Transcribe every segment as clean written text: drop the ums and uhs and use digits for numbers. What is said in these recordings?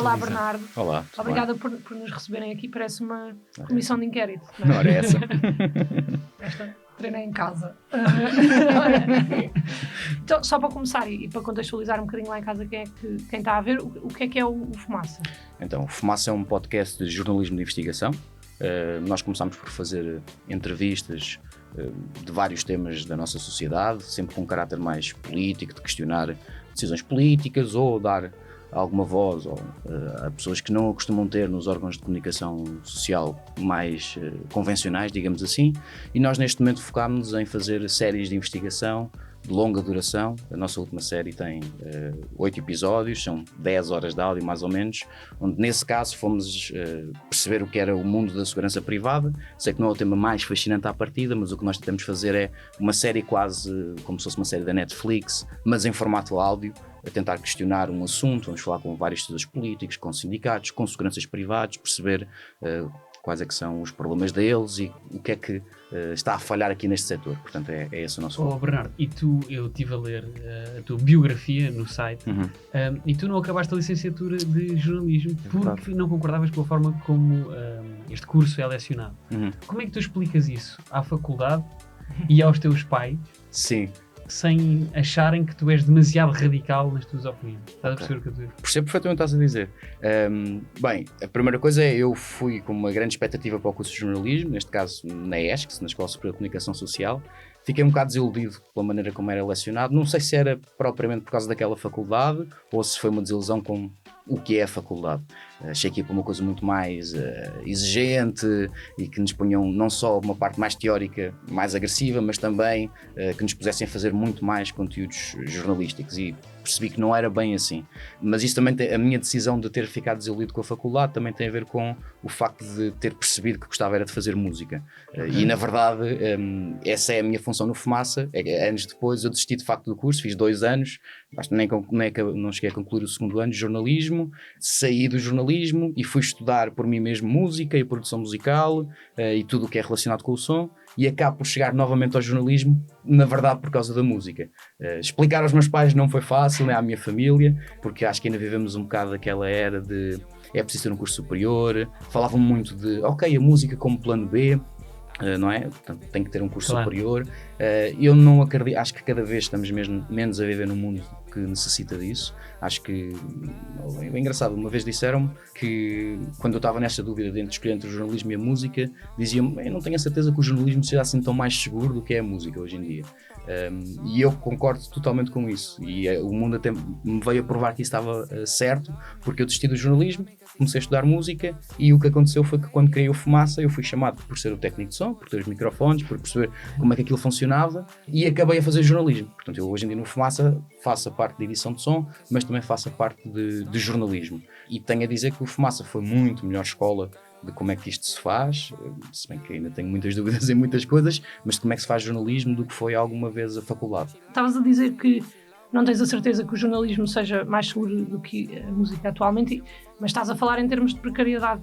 Olá, Bernardo. Olá. Obrigada por nos receberem aqui. Parece uma comissão de inquérito. Não era essa. Esta treinei em casa. Então, só para começar e para contextualizar um bocadinho lá em casa quem está a ver, o que é o Fumaça? Então, o Fumaça é um podcast de jornalismo de investigação. Nós começámos por fazer entrevistas de vários temas da nossa sociedade, sempre com um caráter mais político, de questionar decisões políticas ou dar alguma voz a pessoas que não a costumam ter nos órgãos de comunicação social mais convencionais, digamos assim, e nós neste momento focámos-nos em fazer séries de investigação de longa duração. A nossa última série tem 8 episódios, são 10 horas de áudio mais ou menos, onde nesse caso fomos perceber o que era o mundo da segurança privada. Sei que não é o tema mais fascinante à partida, mas o que nós tentamos fazer é uma série quase como se fosse uma série da Netflix, mas em formato áudio, a tentar questionar um assunto. Vamos falar com vários decisores políticos, com sindicatos, com seguranças privados, perceber quais é que são os problemas deles e o que é que está a falhar aqui neste setor. Portanto, é esse o nosso foco. Bernardo, e eu estive a ler a tua biografia no site, e tu não acabaste a licenciatura de jornalismo porque não concordavas com a forma como este curso é lecionado. Como é que tu explicas isso à faculdade e aos teus pais? Sim. Sem acharem que tu és demasiado radical nas tuas opiniões. Estás a perceber o que eu digo? Percebo perfeitamente o que estás a dizer. Bem, a primeira coisa é eu fui com uma grande expectativa para o curso de jornalismo, neste caso na ESC, na Escola Superior de Comunicação Social. Fiquei um bocado desiludido pela maneira como era lecionado. Não sei se era propriamente por causa daquela faculdade ou se foi uma desilusão com o que é a faculdade. Achei que ia para uma coisa muito mais exigente e que nos punham não só uma parte mais teórica, mais agressiva, mas também que nos pusessem a fazer muito mais conteúdos jornalísticos, e percebi que não era bem assim. Mas isso também a minha decisão de ter ficado desiludido com a faculdade também tem a ver com o facto de ter percebido que gostava era de fazer música. E na verdade essa é a minha função no Fumaça. Anos depois eu desisti de facto do curso, fiz 2 anos, não cheguei a concluir o 2º ano de jornalismo, saí do jornalismo e fui estudar por mim mesmo música e produção musical e tudo o que é relacionado com o som, e acabo por chegar novamente ao jornalismo, na verdade por causa da música. Explicar aos meus pais não foi fácil, nem à minha família, porque acho que ainda vivemos um bocado daquela era de é preciso ter um curso superior. Falavam muito de a música como plano B, não é? Portanto, tem que ter um curso superior. Eu não acredito, acho que cada vez estamos menos a viver num mundo que necessita disso. Acho que é engraçado, uma vez disseram-me que quando eu estava nessa dúvida de escolher entre o jornalismo e a música, diziam-me, eu não tenho a certeza que o jornalismo seja assim tão mais seguro do que é a música hoje em dia. E eu concordo totalmente com isso, e o mundo até me veio a provar que isso estava certo, porque eu desisti do jornalismo, comecei a estudar música, e o que aconteceu foi que quando criei o Fumaça eu fui chamado por ser o técnico de som, por ter os microfones, por perceber como é que aquilo funcionava, e acabei a fazer jornalismo. Portanto, eu hoje em dia no Fumaça faço a parte de edição de som, mas também faço a parte de jornalismo, e tenho a dizer que o Fumaça foi muito melhor escola de como é que isto se faz, se bem que ainda tenho muitas dúvidas em muitas coisas, mas de como é que se faz jornalismo do que foi alguma vez a faculdade. Estavas a dizer que não tens a certeza que o jornalismo seja mais seguro do que a música atualmente, mas estás a falar em termos de precariedade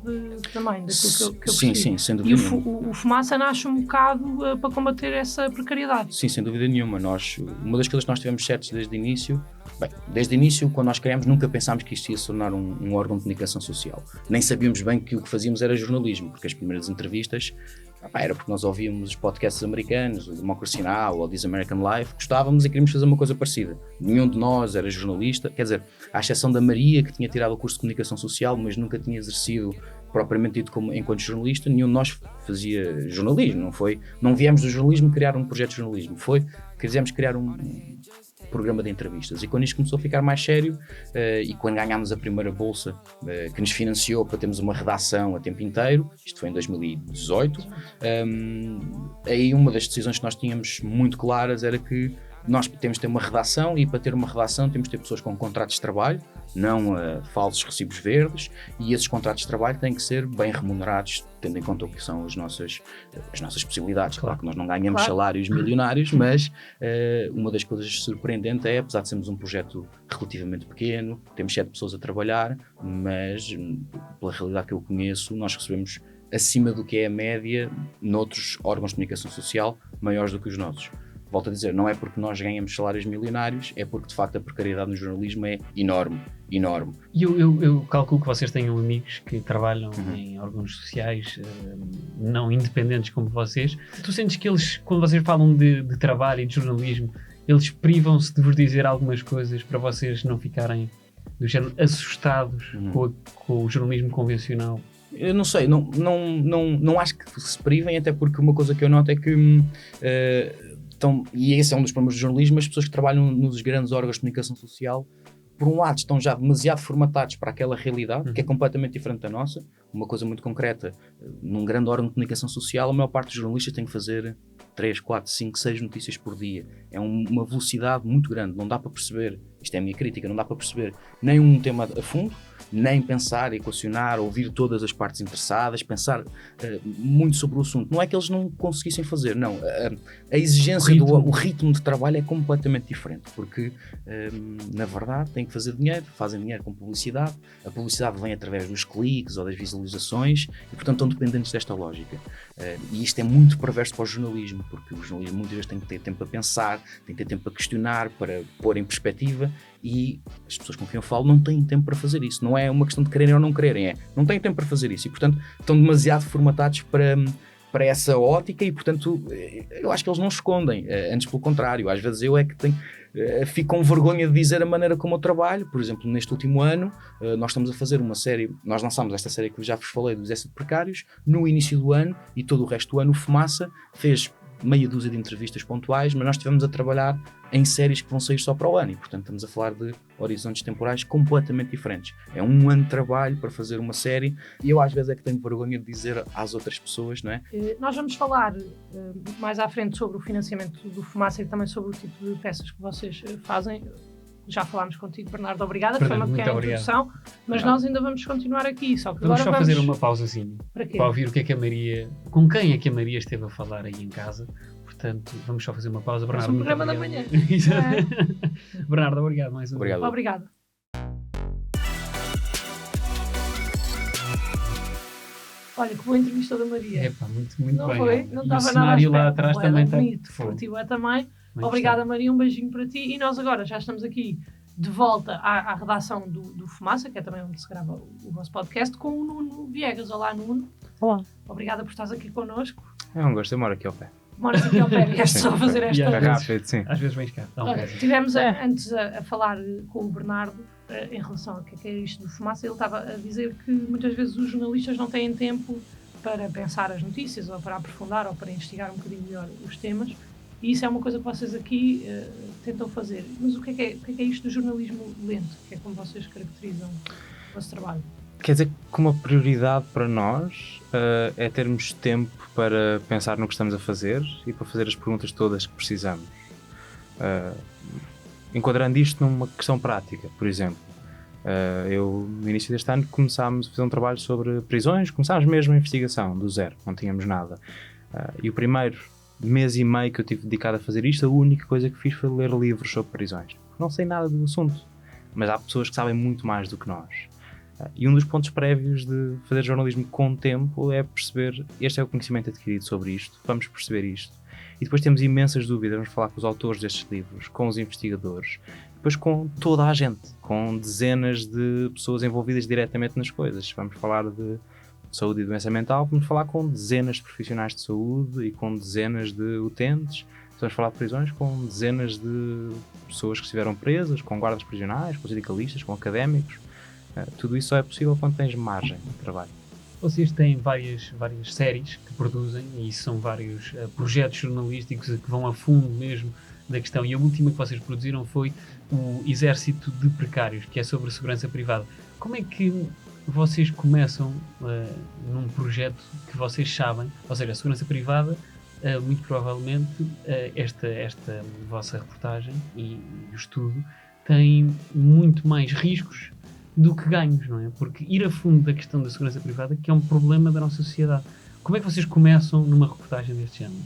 também, daquilo que eu percebi. Sim, sem dúvida nenhuma. E o Fumaça nasce um bocado para combater essa precariedade. Sim, sem dúvida nenhuma. Uma das coisas que nós tivemos certos desde o início, quando nós criámos, nunca pensámos que isto ia se tornar um órgão de comunicação social. Nem sabíamos bem que o que fazíamos era jornalismo, porque as primeiras entrevistas era porque nós ouvíamos os podcasts americanos, o Democracy Now! Ou This American Life, gostávamos e queríamos fazer uma coisa parecida. Nenhum de nós era jornalista, quer dizer, à exceção da Maria, que tinha tirado o curso de comunicação social, mas nunca tinha exercido propriamente dito enquanto jornalista. Nenhum de nós fazia jornalismo, não viemos do jornalismo criar um projeto de jornalismo, quisemos criar um programa de entrevistas. E quando isto começou a ficar mais sério, e quando ganhámos a primeira bolsa que nos financiou para termos uma redação a tempo inteiro, isto foi em 2018, aí uma das decisões que nós tínhamos muito claras era que nós temos de ter uma redação, e para ter uma redação temos de ter pessoas com contratos de trabalho, não falsos recibos verdes, e esses contratos de trabalho têm que ser bem remunerados, tendo em conta o que são as nossas possibilidades. Claro que nós não ganhamos salários milionários, mas uma das coisas surpreendentes é, apesar de sermos um projeto relativamente pequeno, temos 7 pessoas a trabalhar, mas pela realidade que eu conheço, nós recebemos acima do que é a média noutros órgãos de comunicação social maiores do que os nossos. volto a dizer, não é porque nós ganhamos salários milionários, é porque de facto a precariedade no jornalismo é enorme. E eu calculo que vocês tenham amigos que trabalham em órgãos sociais não independentes como vocês. Tu sentes que eles, quando vocês falam de trabalho e de jornalismo, eles privam-se de vos dizer algumas coisas para vocês não ficarem do género assustados com o jornalismo convencional? Eu não sei, não acho que se privem, até porque uma coisa que eu noto é que e esse é um dos problemas do jornalismo, as pessoas que trabalham nos grandes órgãos de comunicação social, por um lado estão já demasiado formatados para aquela realidade, que é completamente diferente da nossa. Uma coisa muito concreta, num grande órgão de comunicação social, a maior parte dos jornalistas tem que fazer 3, 4, 5, 6 notícias por dia. É uma velocidade muito grande, não dá para perceber, isto é a minha crítica, não dá para perceber nem um tema a fundo, nem pensar, equacionar, ouvir todas as partes interessadas, pensar muito sobre o assunto. Não é que eles não conseguissem fazer, não. A exigência o ritmo de trabalho é completamente diferente, porque na verdade têm que fazer dinheiro, fazem dinheiro com publicidade, a publicidade vem através dos cliques ou das visualizações e portanto estão dependentes desta lógica. E isto é muito perverso para o jornalismo, porque o jornalismo muitas vezes tem que ter tempo para pensar, tem que ter tempo para questionar, para pôr em perspectiva, e as pessoas com quem eu falo não têm tempo para fazer isso. Não é uma questão de quererem ou não quererem, não têm tempo para fazer isso e portanto estão demasiado formatados para essa ótica e portanto eu acho que eles não escondem, antes pelo contrário, às vezes eu é que fico com vergonha de dizer a maneira como eu trabalho. Por exemplo, neste último ano nós estamos a fazer uma série, nós lançámos esta série que já vos falei dos Exército de Precários no início do ano, e todo o resto do ano o Fumaça fez meia dúzia de entrevistas pontuais, mas nós estivemos a trabalhar em séries que vão sair só para o ano e portanto estamos a falar de horizontes temporais completamente diferentes. É um ano de trabalho para fazer uma série e eu às vezes é que tenho vergonha de dizer às outras pessoas, não é? Nós vamos falar mais à frente sobre o financiamento do Fumaça e também sobre o tipo de peças que vocês fazem. Já falámos contigo, Bernardo, obrigada, foi uma pequena introdução, mas nós ainda vamos continuar aqui. Só que vamos agora só fazer uma pausazinha para ouvir o que é que a Maria, com quem é que a Maria esteve a falar aí em casa. Portanto, vamos só fazer uma pausa. Bernardo, um programa da manhã. Bernardo, obrigado mais uma vez. Obrigada. Olha, que boa entrevista da Maria. É pá, muito não bem. Foi? Não estava nada à espera. Lá atrás também está bonito. Curtiu também. Obrigada, Maria, um beijinho para ti. E nós agora já estamos aqui de volta à redação do Fumaça, que é também onde se grava o vosso podcast, com o Nuno Viegas. Olá, Nuno. Olá. Obrigada por estares aqui connosco. É um gosto, eu moro aqui ao pé. Moras aqui ao pé, vieste só a fazer esta... É rápido, sim. Às vezes vens cá. Tivemos antes a falar com o Bernardo em relação ao que é isto do Fumaça. Ele estava a dizer que muitas vezes os jornalistas não têm tempo para pensar as notícias ou para aprofundar ou para investigar um bocadinho melhor os temas. E isso é uma coisa que vocês aqui tentam fazer. Mas o que é isto do jornalismo lento? Que é como vocês caracterizam o vosso trabalho? Quer dizer que uma prioridade para nós é termos tempo para pensar no que estamos a fazer e para fazer as perguntas todas que precisamos. Enquadrando isto numa questão prática, por exemplo. Eu, no início deste ano, começámos a fazer um trabalho sobre prisões, começámos mesmo a investigação, do zero, não tínhamos nada. E o primeiro mês e meio que eu tive dedicado a fazer isto, a única coisa que fiz foi ler livros sobre prisões. Não sei nada do assunto, mas há pessoas que sabem muito mais do que nós. E um dos pontos prévios de fazer jornalismo com tempo é perceber, este é o conhecimento adquirido sobre isto, vamos perceber isto. E depois temos imensas dúvidas, vamos falar com os autores destes livros, com os investigadores, depois com toda a gente, com dezenas de pessoas envolvidas diretamente nas coisas. Vamos falar de saúde e doença mental, vamos falar com dezenas de profissionais de saúde e com dezenas de utentes. Vamos falar de prisões com dezenas de pessoas que estiveram presas, com guardas prisionais, com sindicalistas, com académicos. Tudo isso só é possível quando tens margem de trabalho. Vocês têm várias séries que produzem e são vários projetos jornalísticos que vão a fundo mesmo da questão. E a última que vocês produziram foi o Exército de Precários, que é sobre segurança privada. Como é que vocês começam num projeto que vocês sabem, ou seja, a segurança privada, muito provavelmente esta vossa reportagem e o estudo tem muito mais riscos do que ganhos, não é? Porque ir a fundo da questão da segurança privada, que é um problema da nossa sociedade. Como é que vocês começam numa reportagem deste género?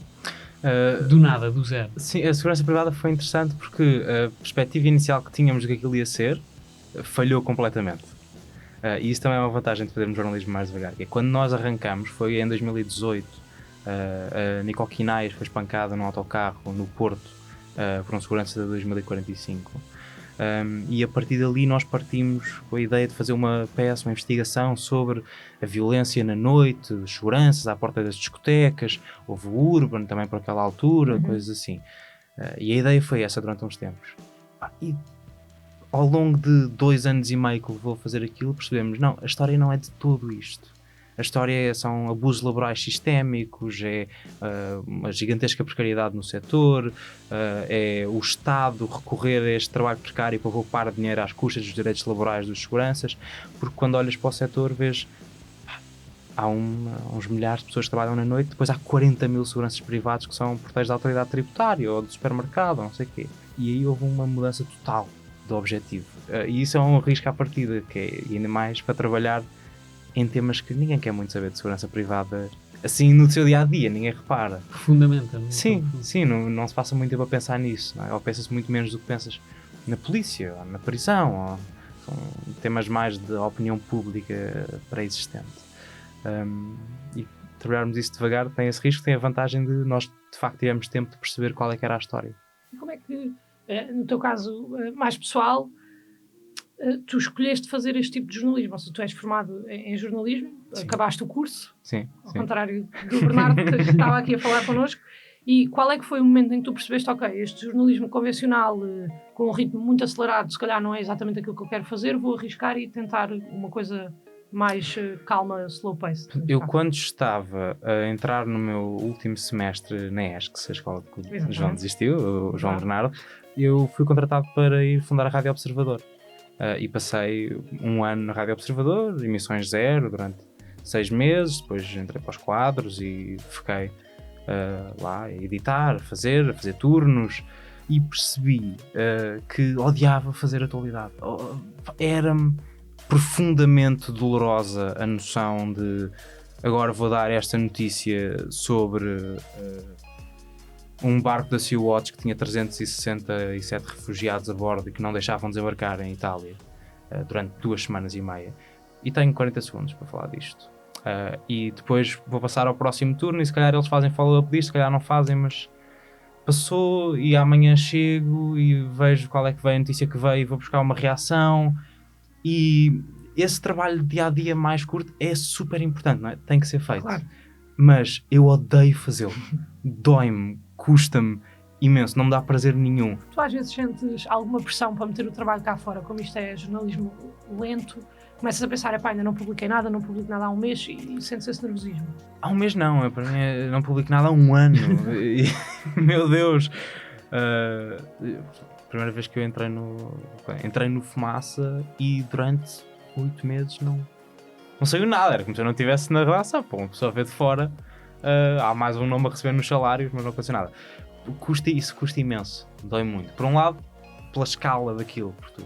Do nada, do zero. Sim, a segurança privada foi interessante porque a perspectiva inicial que tínhamos do que aquilo ia ser falhou completamente. E isso também é uma vantagem de fazermos jornalismo mais devagar, que é quando nós arrancamos, foi em 2018, A Nicole Quinais foi espancada num autocarro no Porto por um segurança de 2045. E a partir dali nós partimos com a ideia de fazer uma peça, uma investigação sobre a violência na noite, seguranças à porta das discotecas, houve o Urban também por aquela altura, coisas assim. E a ideia foi essa durante uns tempos. E ao longo de 2 anos e meio que levou a fazer aquilo, percebemos, não, a história não é de todo isto. A história são abusos laborais sistémicos, é uma gigantesca precariedade no setor, é o Estado recorrer a este trabalho precário para poupar dinheiro às custas dos direitos laborais dos seguranças, porque quando olhas para o setor vês há uns milhares de pessoas que trabalham na noite, depois há 40 mil seguranças privados que são porteiros da autoridade tributária ou do supermercado, ou não sei o quê. E aí houve uma mudança total do objetivo. E isso é um risco à partida, que é ainda mais para trabalhar em temas que ninguém quer muito saber de segurança privada, assim no seu dia-a-dia, ninguém repara. Profundamente. Sim, não se passa muito tempo a pensar nisso, não é? Ou pensa-se muito menos do que pensas na polícia, ou na prisão, ou são temas mais de opinião pública pré-existente. E trabalharmos isso devagar tem esse risco, tem a vantagem de nós de facto tivemos tempo de perceber qual é que era a história. E como é que, no teu caso mais pessoal, tu escolheste fazer este tipo de jornalismo? Ou seja, tu és formado em jornalismo, sim, acabaste o curso, sim, ao contrário do Bernardo que estava aqui a falar connosco, e qual é que foi o momento em que tu percebeste, ok, este jornalismo convencional com um ritmo muito acelerado, se calhar não é exatamente aquilo que eu quero fazer, vou arriscar e tentar uma coisa mais calma, slow pace? Eu quando estava a entrar no meu último semestre na ESC, a escola que o João desistiu, o João Bernardo, eu fui contratado para ir fundar a Rádio Observador. E passei 1 ano na Rádio Observador, emissões 0 durante 6 meses, depois entrei para os quadros e fiquei lá a editar, a fazer turnos, e percebi que odiava fazer atualidade. Era-me profundamente dolorosa a noção de agora vou dar esta notícia sobre um barco da Sea-Watch que tinha 367 refugiados a bordo e que não deixavam desembarcar em Itália durante 2 semanas e meia. E tenho 40 segundos para falar disto. E depois vou passar ao próximo turno e se calhar eles fazem follow-up disto, se calhar não fazem, mas passou e amanhã chego e vejo qual é que veio a notícia que veio e vou buscar uma reação. E esse trabalho de dia-a-dia mais curto é super importante, não é? Tem que ser feito. Claro. Mas eu odeio fazê-lo. Dói-me, custa-me imenso, não me dá prazer nenhum. Tu às vezes sentes alguma pressão para meter o trabalho cá fora, como isto é jornalismo lento, começas a pensar, ainda não publiquei nada, não publico nada há 1 mês e sentes esse nervosismo? Há 1 mês não, para mim não publico nada há 1 ano. Meu Deus! Primeira vez que eu entrei no Fumaça e durante 8 meses não saiu nada, era como se eu não estivesse na redação. Pô, uma pessoa vê de fora, há mais um nome a receber nos salários, mas não aconteceu nada. Isso custa imenso, dói muito. Por um lado, pela escala daquilo, porque tu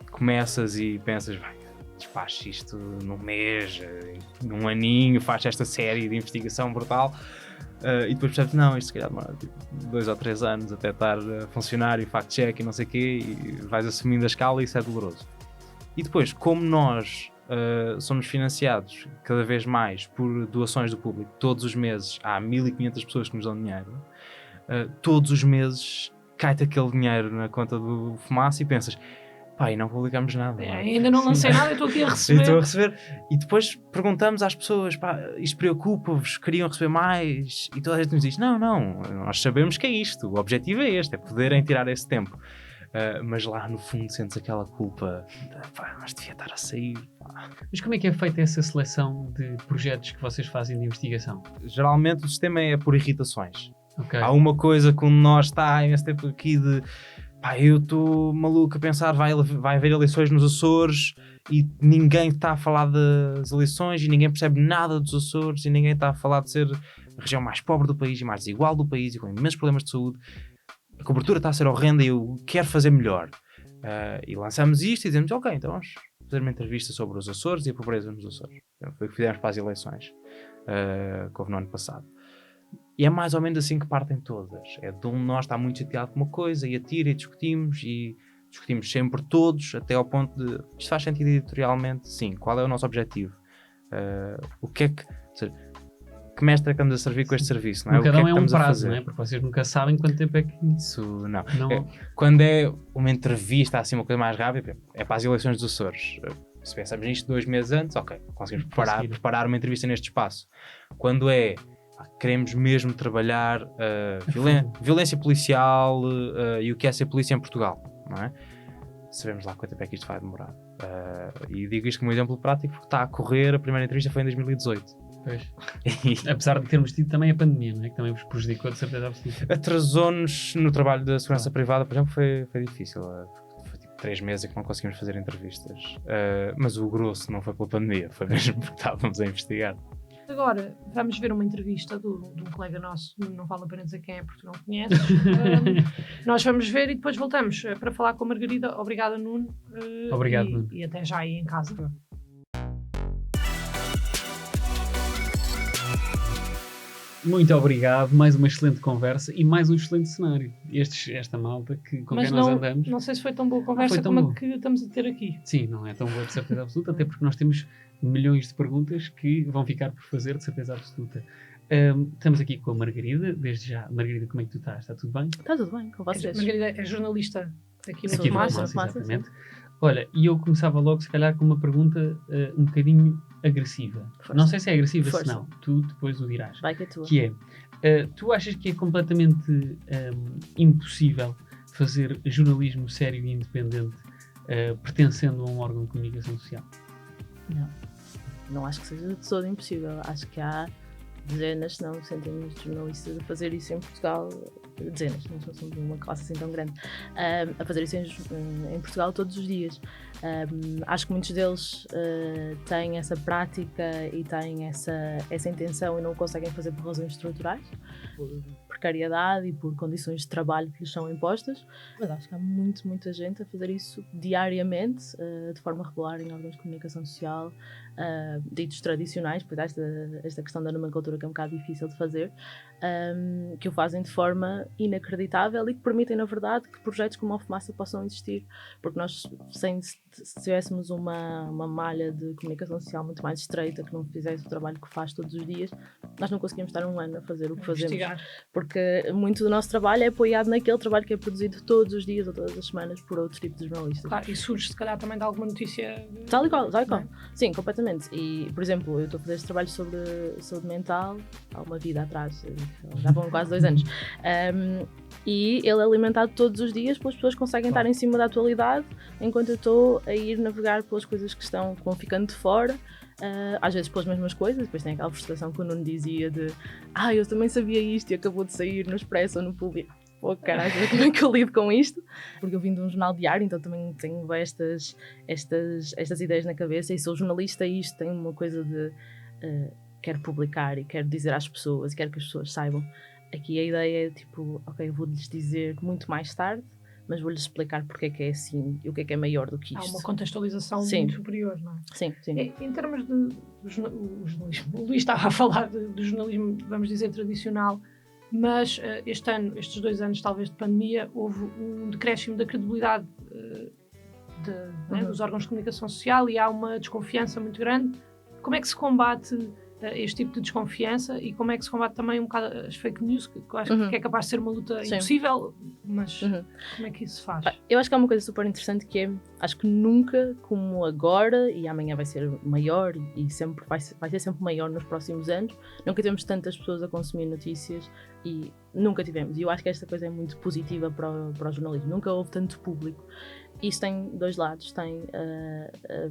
começas e pensas, vai, despacho isto num mês, num aninho, faz esta série de investigação brutal, e depois percebes, não, isto se calhar demora 2 ou 3 anos até estar a funcionar e fact-check e não sei o quê, e vais assumindo a escala e isso é doloroso. E depois, como nós somos financiados cada vez mais por doações do público, todos os meses há 1500 pessoas que nos dão dinheiro, todos os meses cai-te aquele dinheiro na conta do Fumaça e pensas, pá, e não publicamos nada. Ainda não lancei nada, eu estou aqui a receber. Estou a receber. E depois perguntamos às pessoas, pá, isto preocupa-vos, queriam receber mais? E toda a gente nos diz, não, nós sabemos que é isto, o objetivo é este, é poderem tirar esse tempo. Mas lá no fundo sentes aquela culpa de, pá, mas devia estar a sair. Pá. Mas como é que é feita essa seleção de projetos que vocês fazem de investigação? Geralmente o sistema é por irritações. Okay. Há uma coisa que nós está esse tempo aqui de, pá, eu estou maluco a pensar, vai haver eleições nos Açores e ninguém está a falar das eleições e ninguém percebe nada dos Açores e ninguém está a falar de ser a região mais pobre do país e mais desigual do país e com imensos problemas de saúde. A cobertura está a ser horrenda e eu quero fazer melhor. E lançamos isto e dizemos, ok, então vamos fazer uma entrevista sobre os Açores e a pobreza nos Açores. Então, foi o que fizemos para as eleições, que houve no ano passado. E é mais ou menos assim que partem todas. É de um de nós está muito chateado com uma coisa e atira e discutimos sempre todos até ao ponto de, isto faz sentido editorialmente? Sim. Qual é o nosso objetivo? O que é que... Ou seja, que mestre é que estamos a servir com este serviço, não é? Cada um é um estamos a prazo, fazer? não é? Porque vocês nunca sabem quanto tempo é que... Isso não. Quando é uma entrevista, assim, uma coisa mais rápida, é para as eleições dos Açores. Se pensamos nisto 2 meses antes, ok, conseguimos preparar uma entrevista neste espaço. Quando é, queremos mesmo trabalhar violência policial e o que é ser polícia em Portugal, não é? Sabemos lá quanto tempo é que isto vai demorar. E digo isto como exemplo prático porque está a correr, a primeira entrevista foi em 2018. Pois. Apesar de termos tido também a pandemia, não é? Que também vos prejudicou de certeza absoluta. Atrasou-nos no trabalho da segurança privada, por exemplo, foi difícil. Foi tipo 3 meses que não conseguimos fazer entrevistas. Mas o grosso não foi pela pandemia, foi mesmo porque estávamos a investigar. Agora, vamos ver uma entrevista de um colega nosso, não vale a pena dizer quem é porque tu não conheces. Nós vamos ver e depois voltamos para falar com a Margarida. Obrigada, Nuno. Obrigado, Nuno. E até já aí em casa. Muito obrigado, mais uma excelente conversa e mais um excelente cenário. Esta malta com quem nós andamos. Não sei se foi tão boa conversa como a que estamos a ter aqui. Sim, não é tão boa de certeza absoluta, até porque nós temos milhões de perguntas que vão ficar por fazer de certeza absoluta. Estamos aqui com a Margarida, desde já. Margarida, como é que tu estás? Está tudo bem? Está tudo bem, com vocês. Margarida é jornalista aqui no Fumaça, exatamente. Olha, e eu começava logo, se calhar, com uma pergunta um bocadinho agressiva. Força. Não sei se é agressiva, se não. Tu depois o dirás. Vai que é tua. Que é, tu achas que é completamente impossível fazer jornalismo sério e independente pertencendo a um órgão de comunicação social? Não acho que seja de todo impossível. Acho que há dezenas, se não centenas de jornalistas a fazer isso em Portugal. Dezenas, não somos uma classe assim tão grande, a fazer isso em Portugal todos os dias. Acho que muitos deles têm essa prática e têm essa intenção e não o conseguem fazer por razões estruturais, por precariedade e por condições de trabalho que lhes são impostas, mas acho que há muita gente a fazer isso diariamente, de forma regular em órgãos de comunicação social, ditos tradicionais, porque esta questão da nomenclatura que é um bocado difícil de fazer, que o fazem de forma inacreditável e que permitem, na verdade, que projetos como a Fumaça possam existir, porque nós, se tivéssemos uma malha de comunicação social muito mais estreita, que não fizesse o trabalho que faz todos os dias, nós não conseguimos estar um ano a fazer o que fazemos, porque muito do nosso trabalho é apoiado naquele trabalho que é produzido todos os dias ou todas as semanas por outro tipo de jornalistas. Claro, e surge se calhar também de alguma notícia... Tal e qual. Sim, completamente. E, por exemplo, eu estou a fazer este trabalho sobre saúde mental há uma vida atrás, já vão quase 2 anos. E ele é alimentado todos os dias pelas pessoas que conseguem estar em cima da atualidade, enquanto eu estou a ir navegar pelas coisas que vão ficando de fora, às vezes pelas mesmas coisas. Depois tem aquela frustração que o Nuno dizia de eu também sabia isto e acabou de sair no Expresso ou no Público. Pô, caralho, como é que eu lido com isto? Porque eu vim de um jornal diário, então também tenho estas ideias na cabeça e sou jornalista e isto tem uma coisa de quero publicar e quero dizer às pessoas e quero que as pessoas saibam. Aqui a ideia é tipo, ok, eu vou-lhes dizer muito mais tarde, mas vou-lhes explicar porque é que é assim e o que é maior do que isto. Há uma contextualização muito superior, não é? Sim. Em termos de jornalismo, o Luís estava a falar do jornalismo, vamos dizer, tradicional, mas estes 2 anos talvez de pandemia, houve um decréscimo da credibilidade dos órgãos de comunicação social e há uma desconfiança muito grande. Como é que se combate este tipo de desconfiança e como é que se combate também um bocado as fake news, que eu acho que é capaz de ser uma luta impossível, mas como é que isso se faz? Eu acho que há uma coisa super interessante que é, acho que nunca como agora, e amanhã vai ser maior e sempre vai ser sempre maior nos próximos anos, nunca temos tantas pessoas a consumir notícias e nunca tivemos. E eu acho que esta coisa é muito positiva para o jornalismo. Nunca houve tanto público. Isto tem 2 lados, tem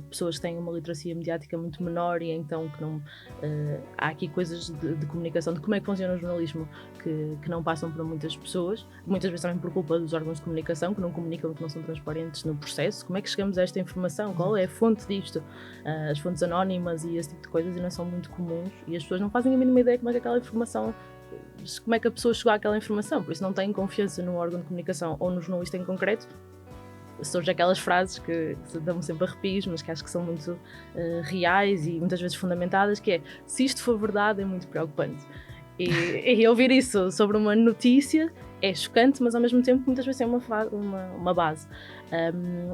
pessoas que têm uma literacia mediática muito menor e então que não, há aqui coisas de comunicação, de como é que funciona o jornalismo que não passam para muitas pessoas, muitas vezes também por culpa dos órgãos de comunicação que não comunicam, que não são transparentes no processo. Como é que chegamos a esta informação? Qual é a fonte disto? As fontes anónimas e esse tipo de coisas ainda são muito comuns e as pessoas não fazem a mínima ideia como é que aquela informação, como é que a pessoa chegou àquela informação, por isso não têm confiança no órgão de comunicação ou no jornalista em concreto. Surgem aquelas frases que dão sempre arrepios, mas que acho que são muito reais e muitas vezes fundamentadas, que é, se isto for verdade é muito preocupante. E ouvir isso sobre uma notícia é chocante, mas ao mesmo tempo muitas vezes é uma base.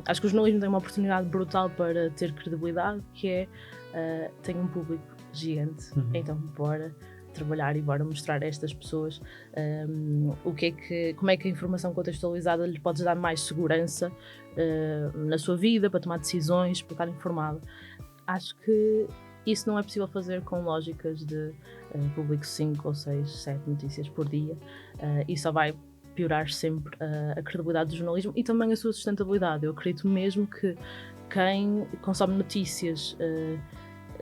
Acho que o jornalismo tem uma oportunidade brutal para ter credibilidade, que é, tem um público gigante, então bora trabalhar e bora mostrar a estas pessoas como é que a informação contextualizada lhe pode dar mais segurança na sua vida, para tomar decisões, para estar informado. Acho que isso não é possível fazer com lógicas de publico 5 ou 6, 7 notícias por dia, e só vai piorar sempre a credibilidade do jornalismo e também a sua sustentabilidade. Eu acredito mesmo que quem consome notícias,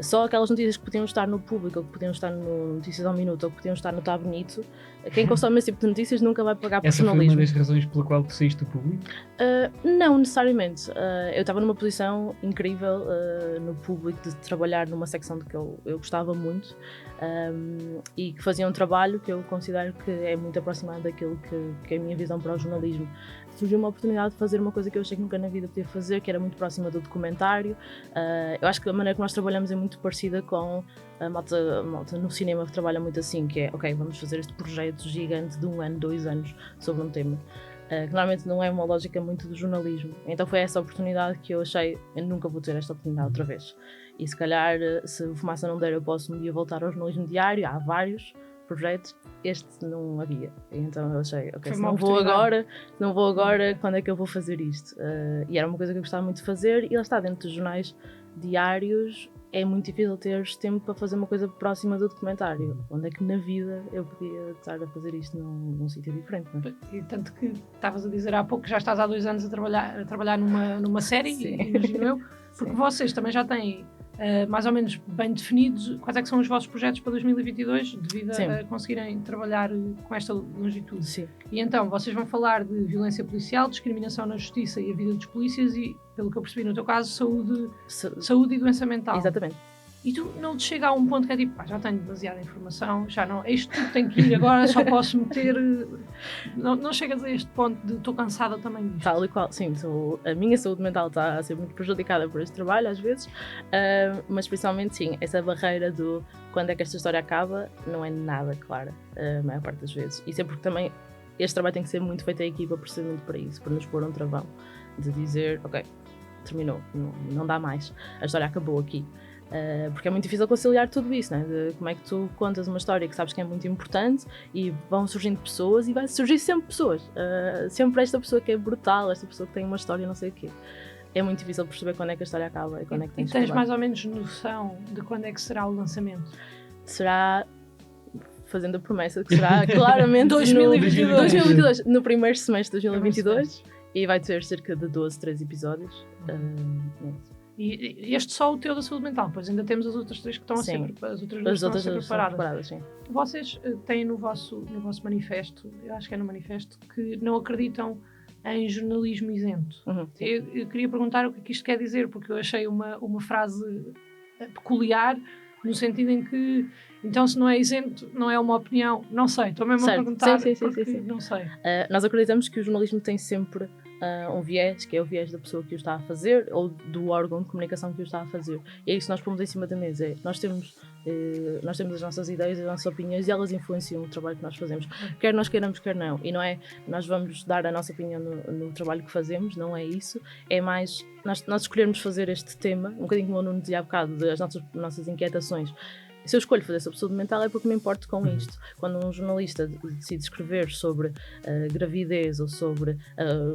só aquelas notícias que podiam estar no Público, ou que podiam estar no Notícias ao Minuto, ou que podiam estar no Tá Bonito, quem consome esse tipo de notícias nunca vai pagar por jornalismo. Essa foi uma das razões pela qual tu saíste do Público? Não necessariamente. Eu estava numa posição incrível no Público de trabalhar numa secção de que eu gostava muito, e que fazia um trabalho que eu considero que é muito aproximado daquilo que é a minha visão para o jornalismo. Surgiu uma oportunidade de fazer uma coisa que eu achei que nunca na vida podia fazer, que era muito próxima do documentário. Eu acho que a maneira que nós trabalhamos é muito parecida com a malta no cinema, que trabalha muito assim, que é, ok, vamos fazer este projeto gigante de 1 ano, 2 anos sobre um tema. Que normalmente não é uma lógica muito do jornalismo. Então foi essa oportunidade que eu achei, eu nunca vou ter esta oportunidade outra vez. E se calhar, se o Fumaça não der, eu posso um dia voltar ao jornalismo diário. Há vários projetos, este não havia. Então eu achei, ok, se não vou agora, quando é que eu vou fazer isto? E era uma coisa que eu gostava muito de fazer, e lá está, dentro dos jornais diários é muito difícil teres tempo para fazer uma coisa próxima do documentário. Onde é que na vida eu podia estar a fazer isto num sítio diferente, não é? E tanto que estavas a dizer há pouco que já estás há 2 anos a trabalhar numa série, imagino eu, porque vocês também já têm mais ou menos bem definidos quais é que são os vossos projetos para 2022, devido a conseguirem trabalhar com esta longitude. Sim. E então, vocês vão falar de violência policial, discriminação na justiça e a vida dos polícias e, pelo que eu percebi no teu caso, saúde e doença mental. Exatamente. E tu não te chega a um ponto que é tipo, já tenho demasiada informação, já não, isto tudo tem que ir agora, só posso meter... Não chegas a este ponto de estou cansada também disto. Tal e qual, sim, a minha saúde mental está a ser muito prejudicada por este trabalho às vezes, mas principalmente sim, essa barreira do quando é que esta história acaba não é nada clara, a maior parte das vezes. E sempre porque também este trabalho tem que ser muito feito a equipa precisamente para isso, para nos pôr um travão, de dizer, ok, terminou, não dá mais, a história acabou aqui. Porque é muito difícil conciliar tudo isso, né? De como é que tu contas uma história que sabes que é muito importante e vão surgindo pessoas e vai surgir sempre pessoas, sempre esta pessoa que é brutal, esta pessoa que tem uma história não sei o quê. É muito difícil perceber quando é que a história acaba e quando é que tens de tens mais ou menos noção de quando é que será o lançamento? Será, fazendo a promessa, que será claramente 2022, no primeiro semestre de 2022, e vai ter cerca de 12, 13 episódios. E este só o teu da saúde mental, pois ainda temos as outras 3 que estão a ser, as outras 2 estão a ser preparadas. Sim. Vocês têm no vosso manifesto, eu acho que é no manifesto, que não acreditam em jornalismo isento. Eu queria perguntar o que isto quer dizer, porque eu achei uma frase peculiar, no sentido em que, então, se não é isento, não é uma opinião, não sei, estou mesmo a perguntar, sim. Não sei. Nós acreditamos que o jornalismo tem sempre um viés, que é o viés da pessoa que o está a fazer ou do órgão de comunicação que o está a fazer. E é isso que nós pomos em cima da mesa. Nós temos as nossas ideias, as nossas opiniões, e elas influenciam o trabalho que nós fazemos. Quer nós queiramos, quer não. E não é nós vamos dar a nossa opinião no trabalho que fazemos, não é isso. É mais nós escolhermos fazer este tema, um bocadinho como o Nuno dizia há bocado, das nossas inquietações. Se eu escolho fazer sobre saúde mental é porque me importo com isto. Quando um jornalista decide escrever sobre gravidez ou sobre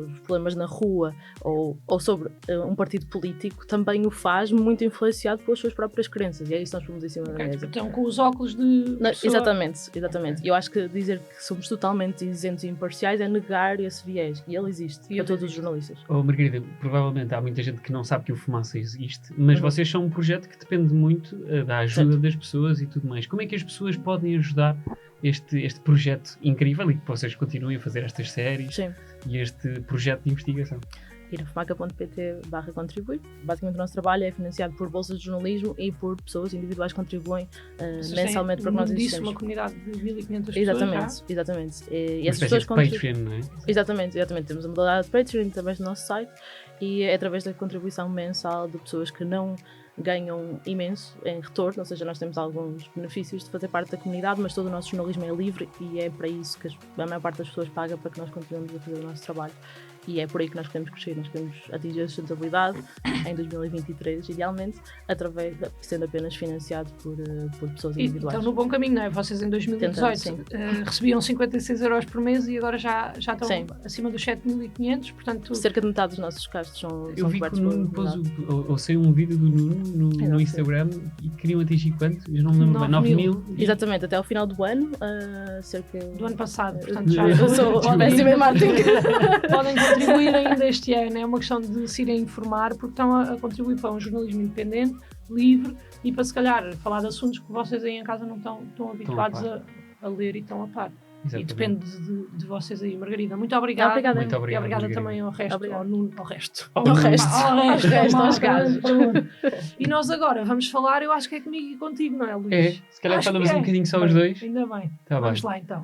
os problemas na rua ou sobre um partido político, também o faz muito influenciado pelas suas próprias crenças. E é isso que nós pomos em cima da mesa. Então, com os óculos de pessoa... Exatamente. Eu acho que dizer que somos totalmente isentos e imparciais é negar esse viés. E ele existe para todos os jornalistas. Margarida, provavelmente há muita gente que não sabe que o Fumaça existe, mas vocês são um projeto que depende muito da ajuda das pessoas e tudo mais. Como é que as pessoas podem ajudar este projeto incrível e que vocês continuem a fazer estas séries e este projeto de investigação? Ir a fumaca.pt/contribuir. Basicamente o nosso trabalho é financiado por bolsas de jornalismo e por pessoas individuais que contribuem mensalmente para que nós existamos. Uma comunidade de 1.500 pessoas. Exatamente. E as pessoas Patreon, não é? Exatamente. Temos a modalidade de Patreon através do nosso site e é através da contribuição mensal de pessoas que não ganham imenso em retorno, ou seja, nós temos alguns benefícios de fazer parte da comunidade, mas todo o nosso jornalismo é livre e é para isso que a maior parte das pessoas paga, para que nós continuemos a fazer o nosso trabalho. e é por aí que nós queremos crescer. Nós queremos atingir a sustentabilidade em 2023, idealmente, sendo apenas financiado por pessoas individuais. Estão no bom caminho, não é? Vocês em 2018 recebiam 56 euros por mês e agora já estão acima dos 7.500, portanto... Cerca de metade dos nossos gastos são Eu vi que cobertos o Nuno ou saiu um vídeo do Nuno no Instagram e queriam atingir quanto? Eu não me lembro bem, 9.000. Exatamente, até ao final do ano, cerca... Do ano passado, portanto já... Eu sou péssima em marketing. Podem contribuir ainda este ano, é uma questão de se irem informar, porque estão a contribuir para um jornalismo independente, livre, e para se calhar falar de assuntos que vocês aí em casa não estão habituados a ler e estão a par. Exatamente. E depende de vocês aí, Margarida. Muito obrigada. Muito obrigado, e obrigada Margarida. também ao resto, ao Nuno, ao resto, aos gajos. E nós agora vamos falar, eu acho que é comigo e contigo, não é, Luís? É, se calhar falamos um bocadinho só os dois. Ainda bem. Tá Vamos bem. lá então.